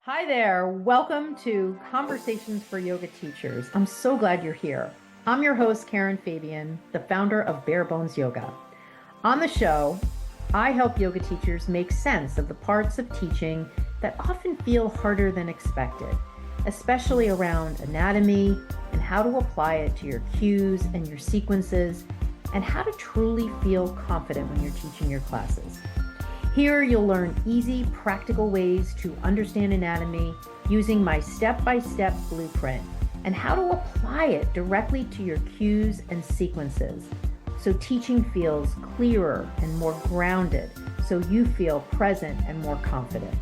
Hi there. Welcome to Conversations for Yoga Teachers. I'm so glad you're here. I'm your host, Karen Fabian, the founder of Bare Bones Yoga. On the show, I help yoga teachers make sense of the parts of teaching that often feel harder than expected, especially around anatomy and how to apply it to your cues and your sequences, and how to truly feel confident when you're teaching your classes. Here, you'll learn easy, practical ways to understand anatomy using my step-by-step blueprint and how to apply it directly to your cues and sequences so teaching feels clearer and more grounded, so you feel present and more confident.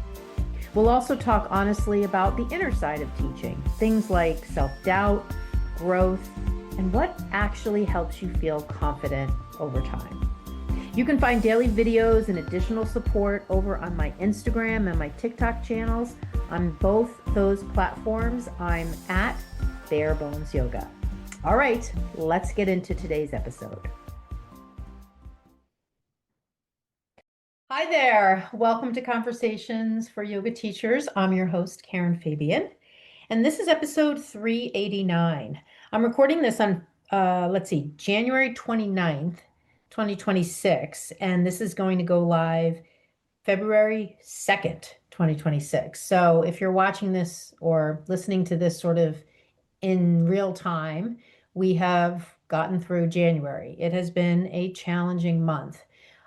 We'll also talk honestly about the inner side of teaching, things like self-doubt, growth, and what actually helps you feel confident over time. You can find daily videos and additional support over on my Instagram and my TikTok channels. On both those platforms, I'm at Bare Bones Yoga. All right, let's get into today's episode. Hi there. Welcome to Conversations for Yoga Teachers. I'm your host, Karen Fabian, and this is episode 389. I'm recording this on, January 29th, 2026, and this is going to go live February 2nd, 2026. So if you're watching this or listening to this sort of in real time, we have gotten through January. It has been a challenging month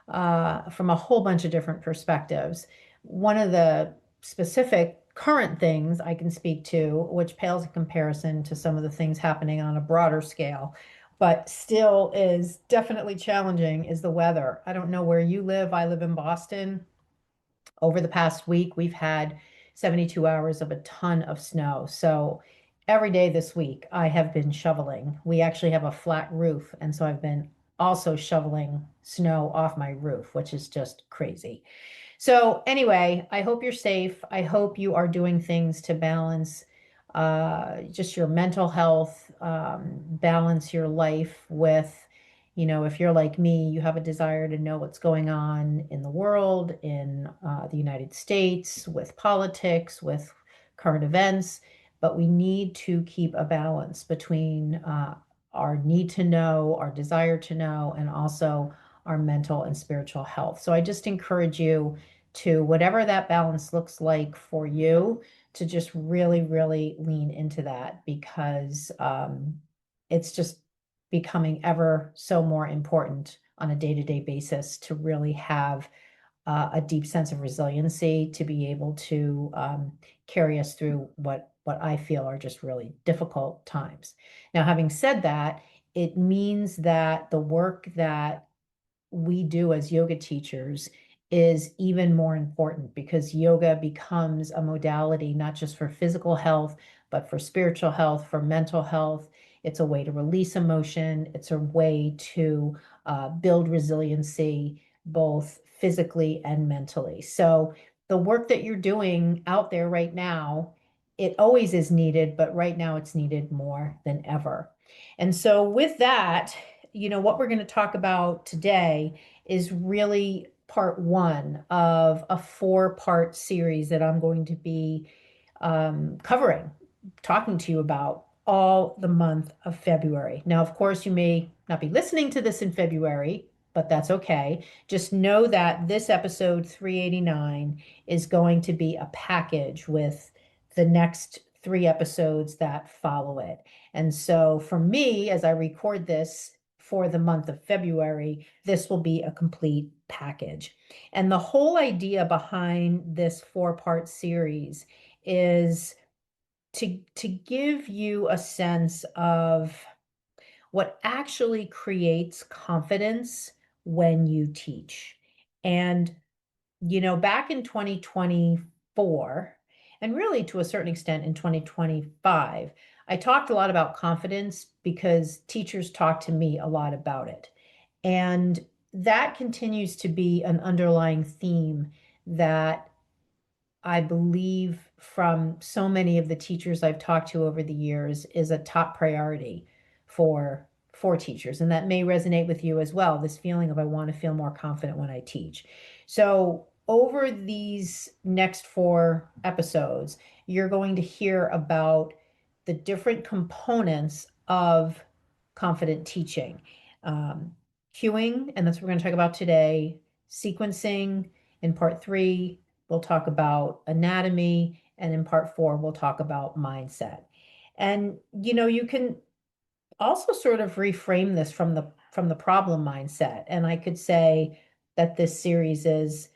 from a whole bunch of different perspectives. One of the specific current things I can speak to, which pales in comparison to some of the things happening on a broader scale, but still is definitely challenging, is the weather. I don't know where you live. I live in Boston. Over the past week, we've had 72 hours of a ton of snow. So every day this week, I have been shoveling. We actually have a flat roof, and so I've been also shoveling snow off my roof, which is just crazy. So anyway, I hope you're safe. I hope you are doing things to balance just your mental health, balance your life with, if you're like me, you have a desire to know what's going on in the world, in the United States, with politics, with current events, but we need to keep a balance between our need to know, our desire to know, and also our mental and spiritual health. So I just encourage you to, whatever that balance looks like for you, to just really, really lean into that, because it's just becoming ever so more important on a day-to-day basis to really have a deep sense of resiliency to be able to carry us through what I feel are just really difficult times. Now, having said that, it means that the work that we do as yoga teachers is even more important, because yoga becomes a modality not just for physical health, but for spiritual health, for mental health. It's a way to release emotion. It's a way to build resiliency, both physically and mentally. So the work that you're doing out there right now, it always is needed, but right now it's needed more than ever. And so with that, what we're going to talk about today is really part one of a four-part series that I'm going to be covering, talking to you about all the month of February. Now, of course, you may not be listening to this in February, but that's okay. Just know that this episode 389 is going to be a package with the next three episodes that follow it. And so for me, as I record this for the month of February, this will be a complete package. And the whole idea behind this four-part series is to give you a sense of what actually creates confidence when you teach. And, back in 2024, and really to a certain extent in 2025, I talked a lot about confidence because teachers talk to me a lot about it. And that continues to be an underlying theme that I believe from so many of the teachers I've talked to over the years is a top priority for teachers. And that may resonate with you as well, this feeling of I want to feel more confident when I teach. So over these next four episodes, you're going to hear about the different components of confident teaching. Um, Cueing, and that's what we're going to talk about today, sequencing. In part three, we'll talk about anatomy, and in part four, we'll talk about mindset. And you can also sort of reframe this from the problem mindset. And I could say that this series is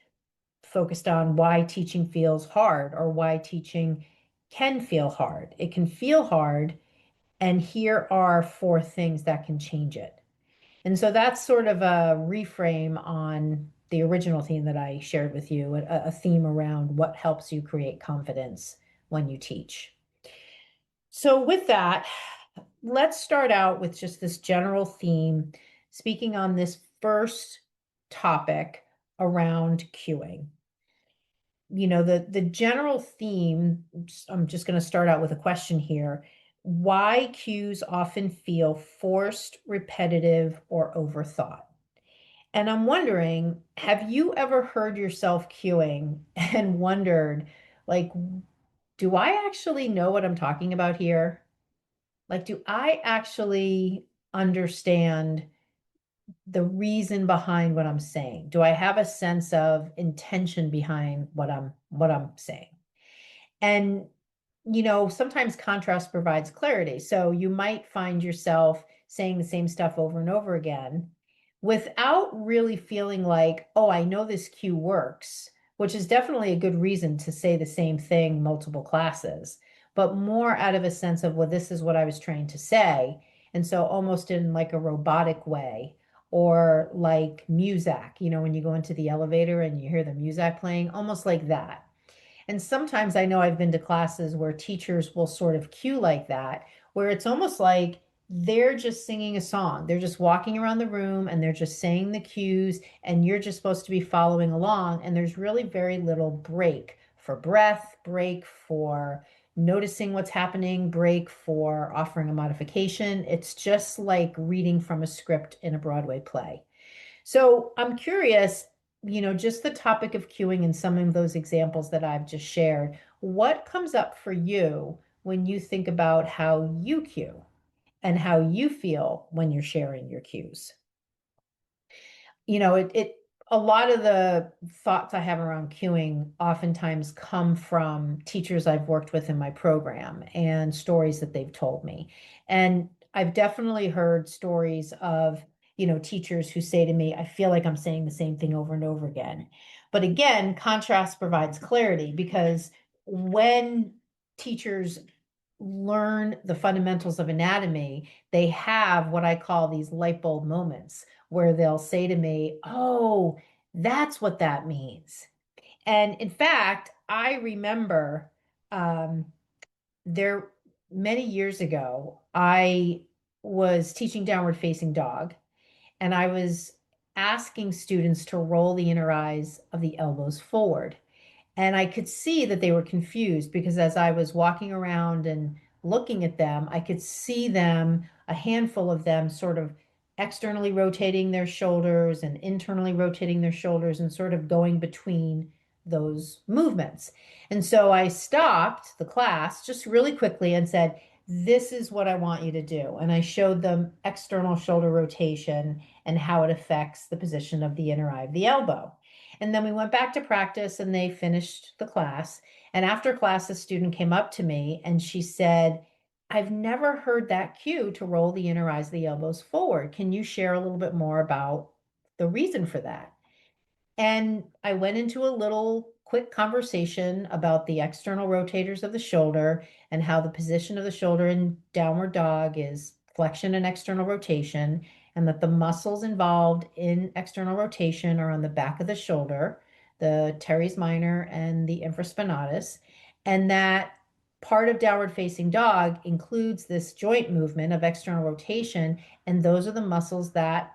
focused on why teaching feels hard or why teaching can feel hard. It can feel hard, and here are four things that can change it. And so that's sort of a reframe on the original theme that I shared with you, a theme around what helps you create confidence when you teach. So with that, let's start out with just this general theme, speaking on this first topic around cueing. The general theme, I'm just going to start out with a question here. Why cues often feel forced, repetitive, or overthought? And I'm wondering, have you ever heard yourself cueing and wondered, like, do I actually know what I'm talking about here? Like, do I actually understand the reason behind what I'm saying? Do I have a sense of intention behind what I'm saying? And sometimes contrast provides clarity. So you might find yourself saying the same stuff over and over again without really feeling like, oh, I know this cue works, which is definitely a good reason to say the same thing multiple classes, but more out of a sense of, well, this is what I was trying to say. And so almost in like a robotic way, or like Muzak, when you go into the elevator and you hear the Muzak playing, almost like that. And sometimes I know I've been to classes where teachers will sort of cue like that, where it's almost like they're just singing a song. They're just walking around the room and they're just saying the cues, and you're just supposed to be following along. And there's really very little break for breath, break for noticing what's happening, break for offering a modification. It's just like reading from a script in a Broadway play. So I'm curious, just the topic of cueing and some of those examples that I've just shared, what comes up for you when you think about how you cue and how you feel when you're sharing your cues? It a lot of the thoughts I have around cueing oftentimes come from teachers I've worked with in my program and stories that they've told me. And I've definitely heard stories of, teachers who say to me, I feel like I'm saying the same thing over and over again. But again, contrast provides clarity, because when teachers learn the fundamentals of anatomy, they have what I call these light bulb moments where they'll say to me, oh, that's what that means. And in fact, I remember um, there many years ago, I was teaching downward facing dog, and I was asking students to roll the inner eyes of the elbows forward. And I could see that they were confused, because as I was walking around and looking at them, I could see them, a handful of them, sort of externally rotating their shoulders and internally rotating their shoulders and sort of going between those movements. And so I stopped the class just really quickly and said, this is what I want you to do. And I showed them external shoulder rotation and how it affects the position of the inner eye of the elbow. And then we went back to practice and they finished the class. And after class, a student came up to me and she said, I've never heard that cue to roll the inner eyes of the elbows forward. Can you share a little bit more about the reason for that? And I went into a little quick conversation about the external rotators of the shoulder and how the position of the shoulder in downward dog is flexion and external rotation, and that the muscles involved in external rotation are on the back of the shoulder, the teres minor and the infraspinatus, and that part of downward facing dog includes this joint movement of external rotation, and those are the muscles that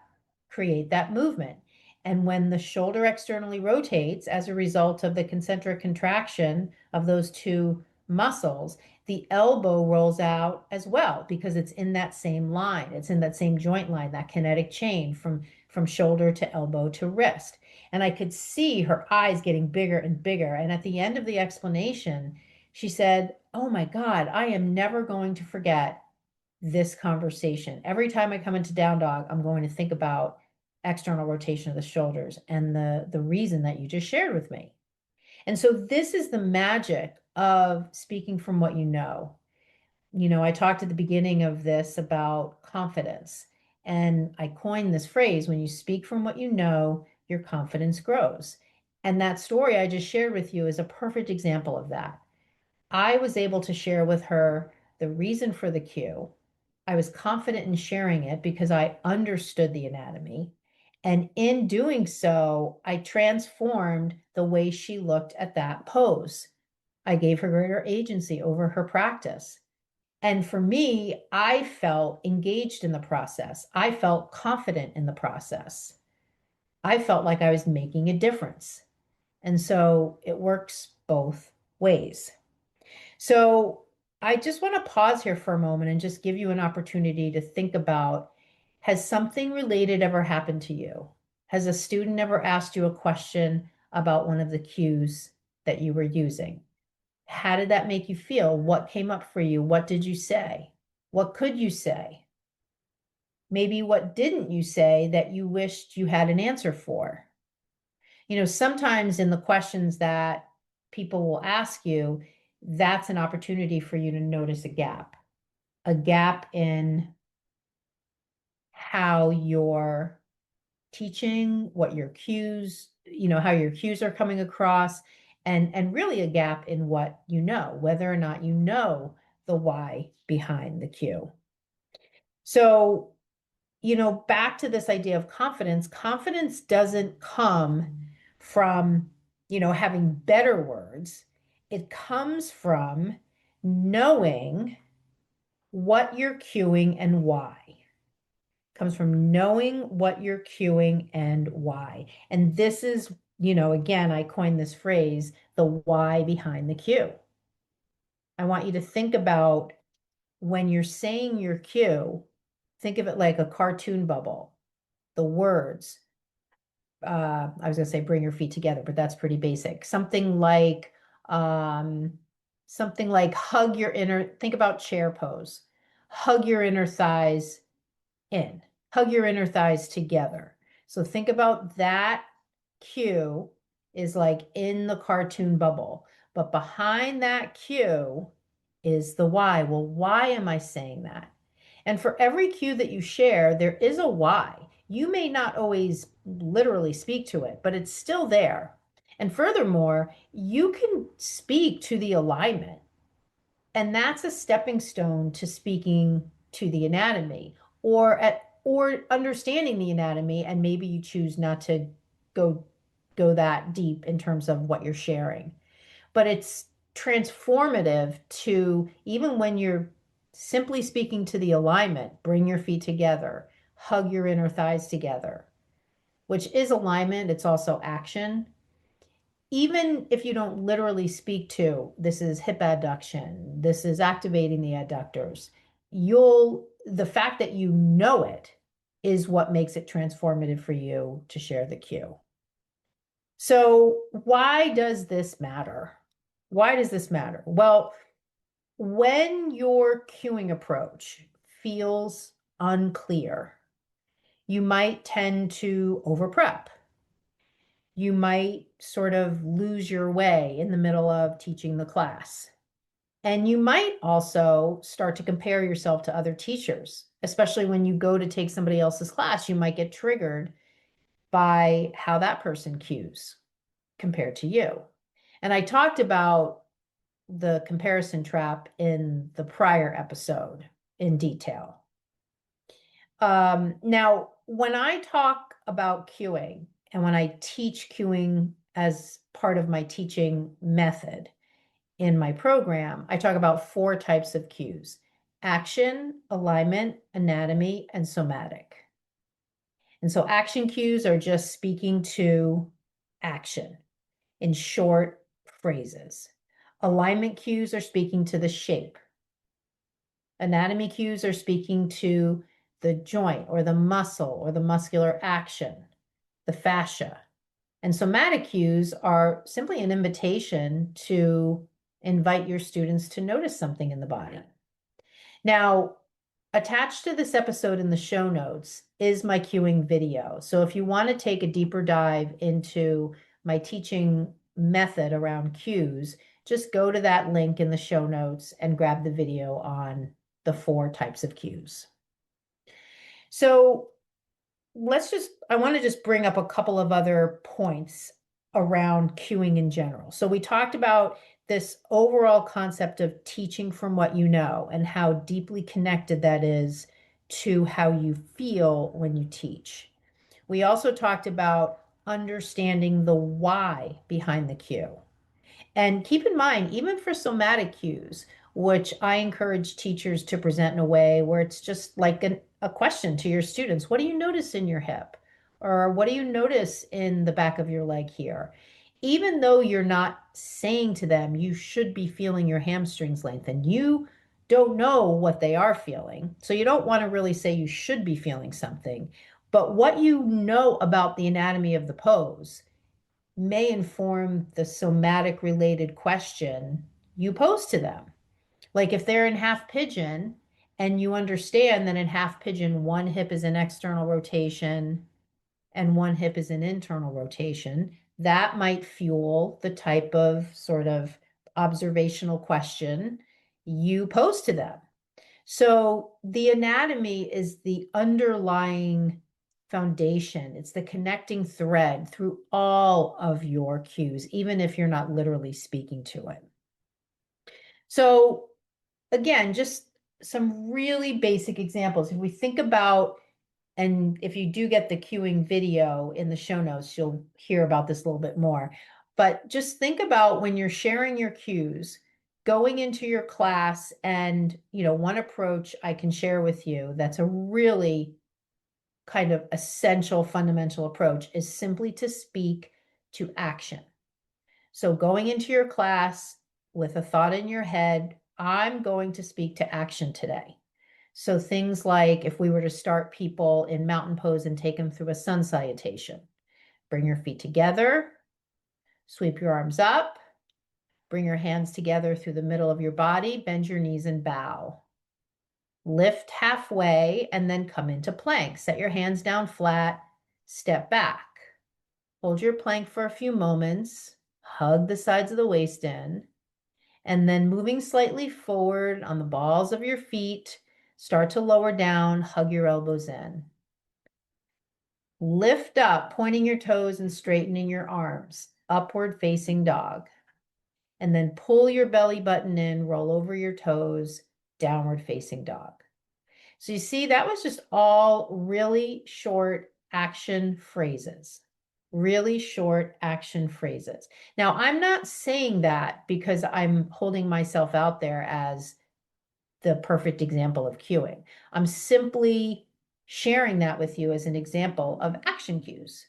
create that movement. And when the shoulder externally rotates as a result of the concentric contraction of those two muscles, the elbow rolls out as well, because it's in that same line. It's in that same joint line, that kinetic chain from shoulder to elbow to wrist. And I could see her eyes getting bigger and bigger. And at the end of the explanation, she said, "Oh my God, I am never going to forget this conversation. Every time I come into down dog, I'm going to think about external rotation of the shoulders and the reason that you just shared with me." And so this is the magic of speaking from what you know. I talked at the beginning of this about confidence, and I coined this phrase: when you speak from what you know, your confidence grows. And that story I just shared with you is a perfect example of that. I was able to share with her the reason for the cue. I was confident in sharing it because I understood the anatomy. And in doing so, I transformed the way she looked at that pose. I gave her greater agency over her practice. And for me, I felt engaged in the process. I felt confident in the process. I felt like I was making a difference. And so it works both ways. So I just want to pause here for a moment and just give you an opportunity to think about, has something related ever happened to you? Has a student ever asked you a question about one of the cues that you were using? How did that make you feel? What came up for you? What did you say? What could you say? Maybe what didn't you say that you wished you had an answer for? Sometimes in the questions that people will ask you, that's an opportunity for you to notice a gap in how you're teaching, what your cues, how your cues are coming across, and really a gap in what you know, whether or not you know the why behind the cue. So, back to this idea of confidence, confidence doesn't come from, having better words. It comes from knowing what you're cueing and why. Comes from knowing what you're cueing and why. And this is, again, I coined this phrase, the why behind the cue. I want you to think about when you're saying your cue, think of it like a cartoon bubble. The words, I was going to say bring your feet together, but that's pretty basic. Um, something like hug your inner, think about chair pose. Hug your inner thighs in. Hug your inner thighs together. So think about that cue is like in the cartoon bubble, but behind that cue is the why. Well, why am I saying that? And for every cue that you share, there is a why. You may not always literally speak to it, but it's still there. And furthermore, you can speak to the alignment. And that's a stepping stone to speaking to the anatomy or understanding the anatomy, and maybe you choose not to go go that deep in terms of what you're sharing. But it's transformative to, even when you're simply speaking to the alignment, bring your feet together, hug your inner thighs together, which is alignment, it's also action. Even if you don't literally speak to, this is hip adduction, this is activating the adductors, the fact that you know it is what makes it transformative for you to share the cue. So why does this matter? Why does this matter? Well, when your cueing approach feels unclear, you might tend to over prep. You might sort of lose your way in the middle of teaching the class. And you might also start to compare yourself to other teachers, especially when you go to take somebody else's class. You might get triggered by how that person cues compared to you. And I talked about the comparison trap in the prior episode in detail. Now, when I talk about cueing and when I teach cueing as part of my teaching method in my program, I talk about 4 types of cues: action, alignment, anatomy, and somatic. And so action cues are just speaking to action in short phrases. Alignment cues are speaking to the shape. Anatomy cues are speaking to the joint or the muscle or the muscular action, the fascia. And somatic cues are simply an invitation to invite your students to notice something in the body. Now, attached to this episode in the show notes is my cueing video. So if you want to take a deeper dive into my teaching method around cues, just go to that link in the show notes and grab the video on the 4 types of cues. So I want to just bring up a couple of other points around cueing in general. So we talked about this overall concept of teaching from what you know and how deeply connected that is to how you feel when you teach. We also talked about understanding the why behind the cue. And keep in mind, even for somatic cues, which I encourage teachers to present in a way where it's just like a question to your students. What do you notice in your hip? Or what do you notice in the back of your leg here? Even though you're not saying to them, you should be feeling your hamstrings lengthen, you don't know what they are feeling. So you don't want to really say you should be feeling something. But what you know about the anatomy of the pose may inform the somatic related question you pose to them. Like if they're in half pigeon and you understand that in half pigeon, one hip is an external rotation and one hip is an internal rotation, that might fuel the type of sort of observational question you pose to them. So the anatomy is the underlying foundation. It's the connecting thread through all of your cues, even if you're not literally speaking to it. So again, just some really basic examples. If we think about, and if you do get the cueing video in the show notes, you'll hear about this a little bit more. But just think about when you're sharing your cues, going into your class, and one approach I can share with you that's a really kind of essential fundamental approach is simply to speak to action. So going into your class with a thought in your head, I'm going to speak to action today. So things like if we were to start people in mountain pose and take them through a sun salutation, bring your feet together, sweep your arms up, bring your hands together through the middle of your body, bend your knees and bow. Lift halfway and then come into plank. Set your hands down flat, step back. Hold your plank for a few moments, hug the sides of the waist in, and then moving slightly forward on the balls of your feet, start to lower down, hug your elbows in. Lift up, pointing your toes and straightening your arms, upward facing dog. And then pull your belly button in, roll over your toes, downward facing dog. So you see, that was just all really short action phrases. Really short action phrases. Now, I'm not saying that because I'm holding myself out there as the perfect example of cueing. I'm simply sharing that with you as an example of action cues.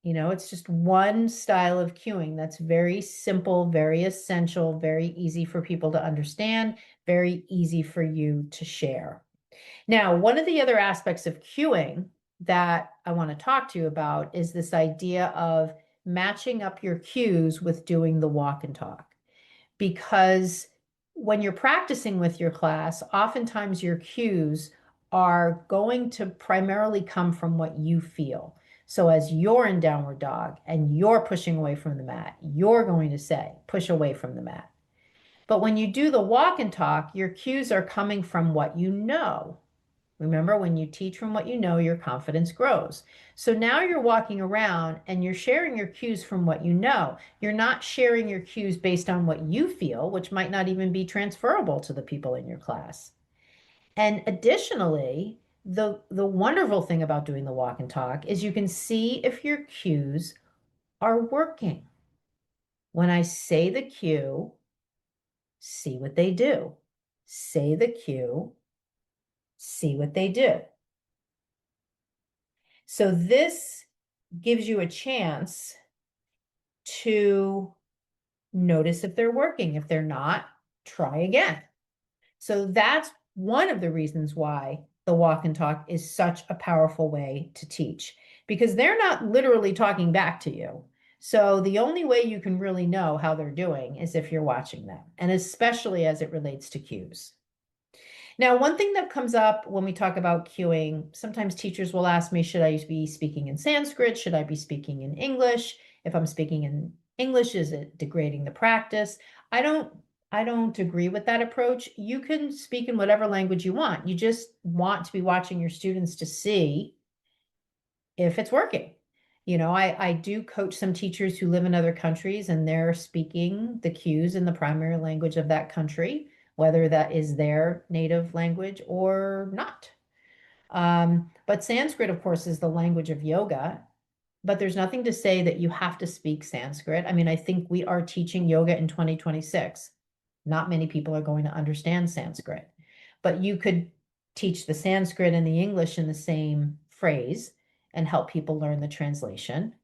It's just one style of cueing that's very simple, very essential, very easy for people to understand, very easy for you to share. Now, one of the other aspects of cueing that I want to talk to you about is this idea of matching up your cues with doing the walk and talk. Because when you're practicing with your class, oftentimes your cues are going to primarily come from what you feel. So as you're in downward dog and you're pushing away from the mat, you're going to say, push away from the mat. But when you do the walk and talk, your cues are coming from what you know. Remember, when you teach from what you know, your confidence grows. So now you're walking around and you're sharing your cues from what you know. You're not sharing your cues based on what you feel, which might not even be transferable to the people in your class. And additionally, the wonderful thing about doing the walk and talk is you can see if your cues are working. When I say the cue, see what they do. Say the cue, see what they do. So this gives you a chance to notice if they're working. If they're not, try again. So that's one of the reasons why the walk and talk is such a powerful way to teach, because they're not literally talking back to you. So the only way you can really know how they're doing is if you're watching them, and especially as it relates to cues. Now, one thing that comes up when we talk about cueing, sometimes teachers will ask me, should I be speaking in Sanskrit? Should I be speaking in English? If I'm speaking in English, is it degrading the practice? I don't I don't agree with that approach. You can speak in whatever language you want. You just want to be watching your students to see if it's working. I do coach some teachers who live in other countries and they're speaking the cues in the primary language of that country, whether that is their native language or not. But Sanskrit, of course, is the language of yoga, but there's nothing to say that you have to speak Sanskrit. I mean, I think we are teaching yoga in 2026. Not many people are going to understand Sanskrit, but you could teach the Sanskrit and the English in the same phrase and help people learn the translation.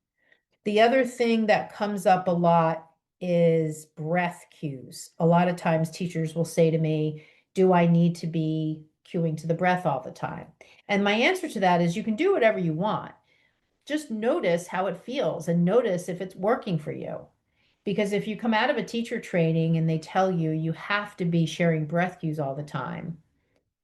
The other thing that comes up a lot is breath cues. A lot of times teachers will say to me, do I need to be cueing to the breath all the time? And my answer to that is you can do whatever you want. Just notice how it feels and notice if it's working for you. Because if you come out of a teacher training and they tell you you have to be sharing breath cues all the time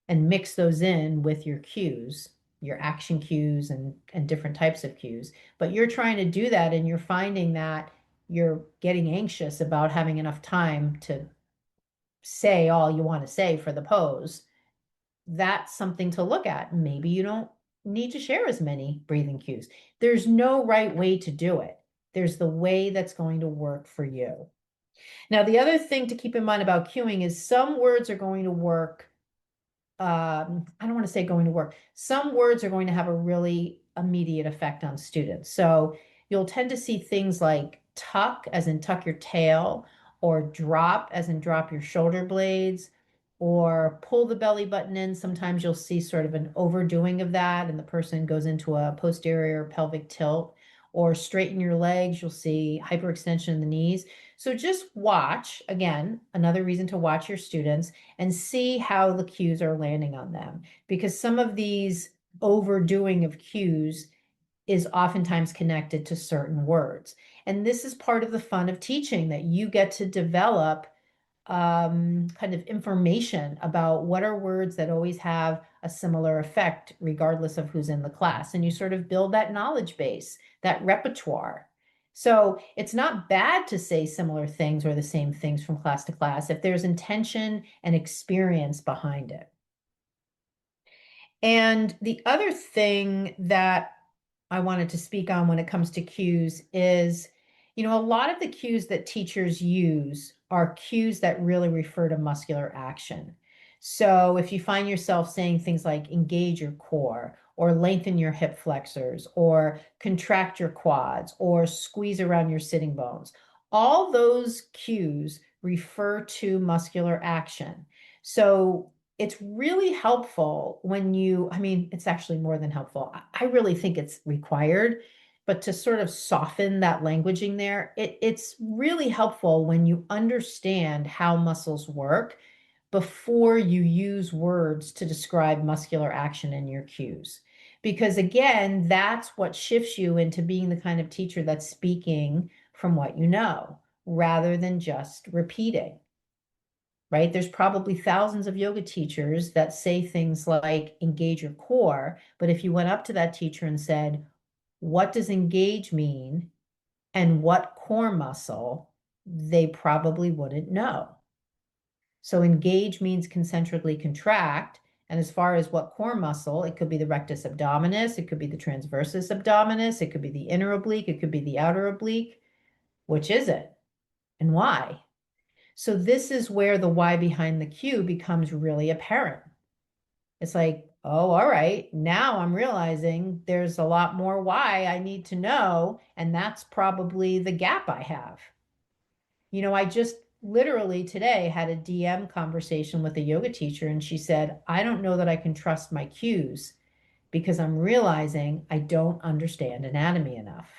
and mix those in with your cues, your action cues and different types of cues, but you're trying to do that and you're finding that you're getting anxious about having enough time to say all you want to say for the pose, that's something to look at. Maybe you don't need to share as many breathing cues. There's no right way to do it. There's the way that's going to work for you. Now, the other thing to keep in mind about cueing is some words are going to work. I don't want to say going to work. Some words are going to have a really immediate effect on students. So you'll tend to see things like tuck, as in tuck your tail, or drop, as in drop your shoulder blades, or pull the belly button in. Sometimes you'll see sort of an overdoing of that, and the person goes into a posterior pelvic tilt, or straighten your legs. You'll see hyperextension in the knees. So just watch, again, another reason to watch your students and see how the cues are landing on them. Because some of these overdoing of cues is oftentimes connected to certain words. And this is part of the fun of teaching, that you get to develop kind of information about what are words that always have a similar effect, regardless of who's in the class. And you sort of build that knowledge base, that repertoire. So it's not bad to say similar things or the same things from class to class if there's intention and experience behind it. And the other thing that I wanted to speak on when it comes to cues is, a lot of the cues that teachers use are cues that really refer to muscular action. So if you find yourself saying things like engage your core, or lengthen your hip flexors, or contract your quads, or squeeze around your sitting bones, all those cues refer to muscular action. So it's really helpful when I mean, it's actually more than helpful. I really think it's required, but to sort of soften that languaging there, it's really helpful when you understand how muscles work before you use words to describe muscular action in your cues. Because again, that's what shifts you into being the kind of teacher that's speaking from what you know, rather than just repeating, right? There's probably thousands of yoga teachers that say things like engage your core. But if you went up to that teacher and said, what does engage mean and what core muscle, they probably wouldn't know. So engage means concentrically contract. And as far as what core muscle, it could be the rectus abdominis, it could be the transversus abdominis, it could be the inner oblique, it could be the outer oblique. Which is it and why? So this is where the why behind the cue becomes really apparent. It's like, oh, all right, now I'm realizing there's a lot more why I need to know, and that's probably the gap I have. I just literally today had a DM conversation with a yoga teacher, and she said, I don't know that I can trust my cues because I'm realizing I don't understand anatomy enough.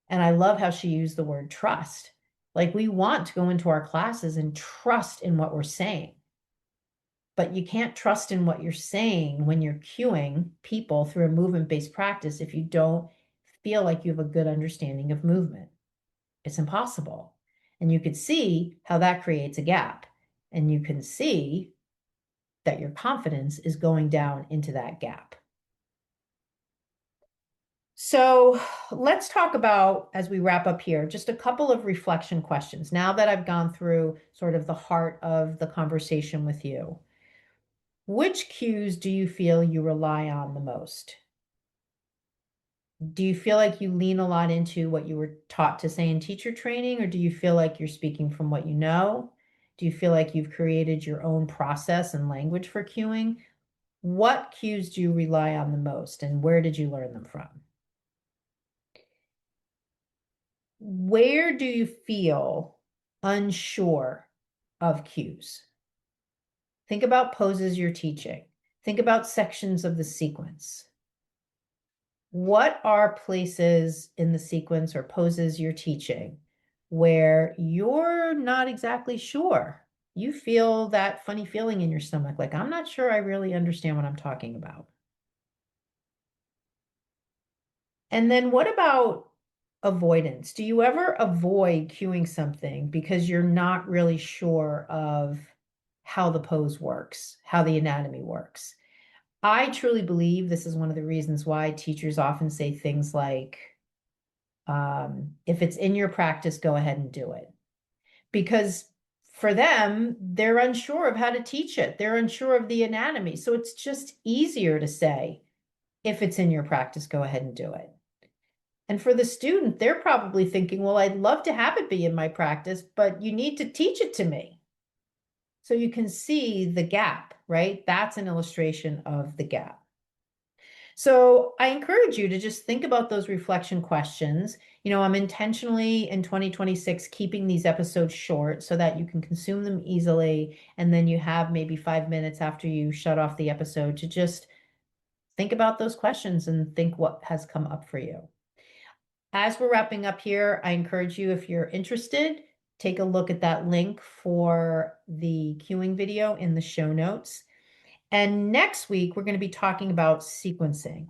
And I love how she used the word trust. Like we want to go into our classes and trust in what we're saying. but you can't trust in what you're saying when you're cueing people through a movement-based practice if you don't feel like you have a good understanding of movement. It's impossible. And you could see how that creates a gap. And you can see that your confidence is going down into that gap. So let's talk about, as we wrap up here, just a couple of reflection questions. Now that I've gone through sort of the heart of the conversation with you, which cues do you feel you rely on the most? Do you feel like you lean a lot into what you were taught to say in teacher training, or do you feel like you're speaking from what you know? Do you feel like you've created your own process and language for cueing? What cues do you rely on the most, and where did you learn them from? Where do you feel unsure of cues? Think about poses you're teaching. Think about sections of the sequence. What are places in the sequence or poses you're teaching where you're not exactly sure? You feel that funny feeling in your stomach, like, I'm not sure I really understand what I'm talking about. And then what about avoidance? Do you ever avoid cueing something because you're not really sure of how the pose works, how the anatomy works? I truly believe this is one of the reasons why teachers often say things like, if it's in your practice, go ahead and do it. Because for them, they're unsure of how to teach it. They're unsure of the anatomy. So it's just easier to say, if it's in your practice, go ahead and do it. And for the student, they're probably thinking, well, I'd love to have it be in my practice, but you need to teach it to me. So you can see the gap, right? That's an illustration of the gap. So I encourage you to just think about those reflection questions. I'm intentionally in 2026 keeping these episodes short so that you can consume them easily. And then you have maybe 5 minutes after you shut off the episode to just think about those questions and think what has come up for you. As we're wrapping up here, I encourage you, if you're interested, take a look at that link for the cueing video in the show notes. And next week, we're going to be talking about sequencing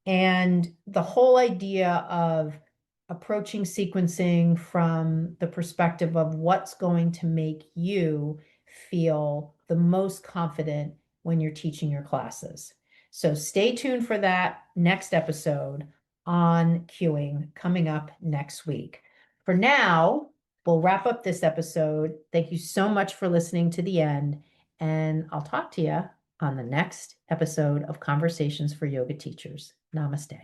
and the whole idea of approaching sequencing from the perspective of what's going to make you feel the most confident when you're teaching your classes. So stay tuned for that next episode on cueing coming up next week. For now, we'll wrap up this episode. Thank you so much for listening to the end, and I'll talk to you on the next episode of Conversations for Yoga Teachers. Namaste.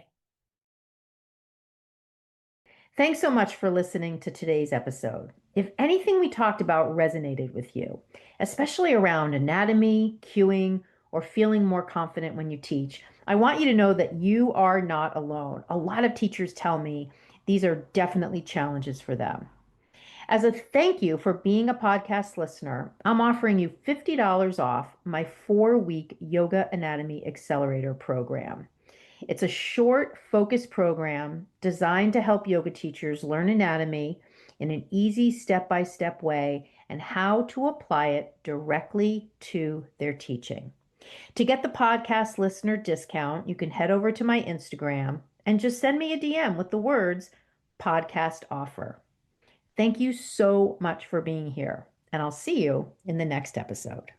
Thanks so much for listening to today's episode. If anything we talked about resonated with you, especially around anatomy, cueing, or feeling more confident when you teach, I want you to know that you are not alone. A lot of teachers tell me these are definitely challenges for them. As a thank you for being a podcast listener, I'm offering you $50 off my 4-week Yoga Anatomy Accelerator program. It's a short, focused program designed to help yoga teachers learn anatomy in an easy step-by-step way and how to apply it directly to their teaching. To get the podcast listener discount, you can head over to my Instagram and just send me a DM with the words podcast offer. Thank you so much for being here, and I'll see you in the next episode.